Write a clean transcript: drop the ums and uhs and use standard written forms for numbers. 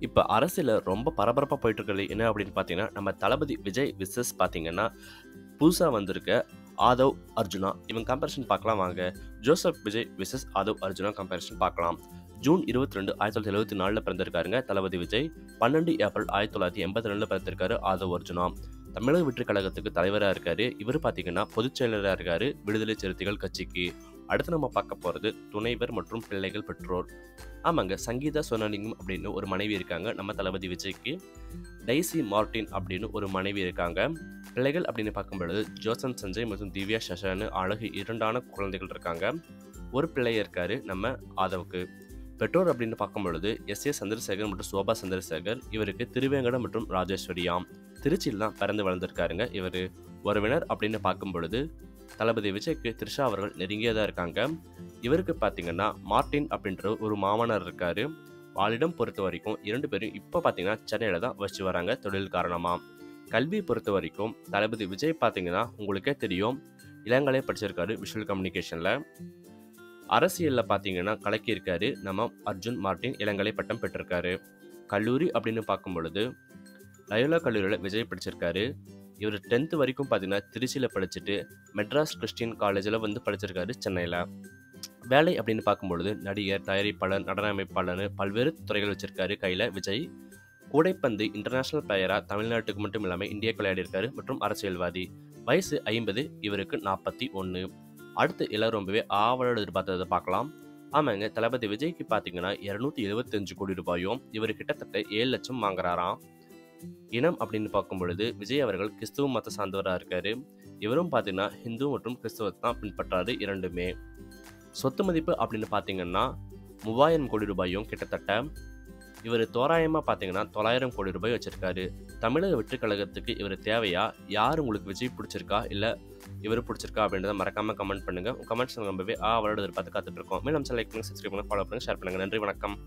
இப்போ அரசியலில் ரொம்ப பரபரப்பாக போயிட்டு இருக்கிறது என்ன அப்படின்னு பார்த்தீங்கன்னா, நம்ம தளபதி விஜய் விசஸ் பார்த்தீங்கன்னா புதுசாக வந்திருக்க ஆதவ் அர்ஜுனா இவங்க கம்பேரிஷன் பார்க்கலாம் வாங்க. Joseph Vijay versus Aadhav Arjuna comparison பார்க்கலாம். ஜூன் 22, 1974 பிறந்திருக்காருங்க தளபதி விஜய். 12 ஏப்ரல் 1982 பிறந்திருக்காரு ஆதவ் அர்ஜுனா. தமிழக வெற்றி கழகத்துக்கு தலைவராக இருக்காரு. இவர் பார்த்தீங்கன்னா பொதுச் செயலராக இருக்காரு விடுதலை சிறுத்தைகள் கட்சிக்கு. அடுத்து நம்ம பார்க்க போகிறது துணைவர் மற்றும் பிள்ளைகள் பெற்றோர். ஆமாங்க, சங்கீதா சோனாலிங்கம் அப்படின்னு ஒரு மனைவி இருக்காங்க நம்ம தளபதி விஜய்க்கு. டைசி மார்டின் அப்படின்னு ஒரு மனைவி இருக்காங்க. பிள்ளைகள் அப்படின்னு பார்க்கும்பொழுது ஜோசன் சஞ்சய் மற்றும் திவ்யா சஷான்னு அழகு 2 குழந்தைகள் இருக்காங்க. ஒரு பிள்ளை இருக்காரு நம்ம ஆதவுக்கு. பெற்றோர் அப்படின்னு பார்க்கும்பொழுது எஸ் சந்திரசேகர் மற்றும் சோபா சந்திரசேகர். இவருக்கு திருவேங்கடம் மற்றும் ராஜேஸ்வரியாம். திருச்சியில் தான் பிறந்து வளர்ந்துருக்காருங்க இவர். உறவினர் அப்படின்னு பார்க்கும் பொழுது தளபதி விஜய்க்கு த்ரிஷா அவர்கள் நெருங்கியதாக இருக்காங்க. இவருக்கு பார்த்தீங்கன்னா மார்டின் அப்படின்ற ஒரு மாமனார் இருக்காரு. வாலிடம் பொறுத்த வரைக்கும் 2 பேரும் இப்போ பார்த்தீங்கன்னா சென்னையில் தான் வச்சு வராங்க தொழில் காரணமாக. கல்வி பொறுத்த வரைக்கும் தளபதி விஜய் பார்த்தீங்கன்னா உங்களுக்கே தெரியும் இளங்கலை படிச்சிருக்காரு விஷுவல் கம்யூனிகேஷனில். அரசியலில் பார்த்தீங்கன்னா கலக்கியிருக்காரு நம்ம அர்ஜுன் மார்டின். இளங்கலை பட்டம் பெற்றிருக்காரு. கல்லூரி அப்படின்னு பார்க்கும் பொழுது லயோலா கல்லூரியில் விஜய் படிச்சிருக்காரு. இவர் 10th வரைக்கும் பார்த்தீங்கன்னா திருச்சியில் படிச்சுட்டு மெட்ராஸ் கிறிஸ்டியன் காலேஜில் வந்து படிச்சிருக்காரு சென்னையில். வேலை அப்படின்னு பார்க்கும்பொழுது நடிகர், தயாரிப்பாளர், நடன அமைப்பாளர்னு பல்வேறு துறைகள் வச்சிருக்காரு கையில் விஜய். கூடைப்பந்து இன்டர்நேஷனல் பிளேயராக தமிழ்நாட்டுக்கு மட்டும் இல்லாமல் இந்தியாவுக்கு விளையாடிருக்காரு மற்றும் அரசியல்வாதி. வயசு 50, இவருக்கு 41. அடுத்து எல்லாரும் ரொம்பவே ஆவலோடு எதிர்பார்த்ததை பார்க்கலாம். ஆமாங்க, தளபதி விஜய்க்கு பார்த்தீங்கன்னா 275 கோடி ரூபாயும் இவர் கிட்டத்தட்ட 7 லட்சம் வாங்குறாராம். இனம் அப்படின்னு பார்க்கும் பொழுது விஜய் அவர்கள் கிறிஸ்துவ மத சார்ந்தவராக இருக்காரு. இவரும் பார்த்தீங்கன்னா ஹிந்து மற்றும் கிறிஸ்துவத்தை தான் பின்பற்றாரு இரண்டுமே. சொத்து மதிப்பு அப்படின்னு பார்த்தீங்கன்னா 3000 கோடி ரூபாயும் கிட்டத்தட்ட. இவர் தோராயமாக பார்த்தீங்கன்னா 900 கோடி ரூபாய் வச்சிருக்காரு. தமிழக வெற்றி கழகத்துக்கு இவர் தேவையா? யார் உங்களுக்கு விஜய் பிடிச்சிருக்கா இல்லை இவர் பிடிச்சிருக்கா அப்படின்றத மறக்காமல் கமெண்ட் பண்ணுங்கள். கமெண்ட்ஸ் ரொம்பவே அவரோட எதிர்பார்த்து காத்துட்டு இருக்கோம். மேலும் லைக் பண்ணுங்கள், சப்ஸ்கிரைப் பண்ணுங்கள், ஃபாலோ பண்ணுங்கள், ஷேர் பண்ணுங்கள். நன்றி, வணக்கம்.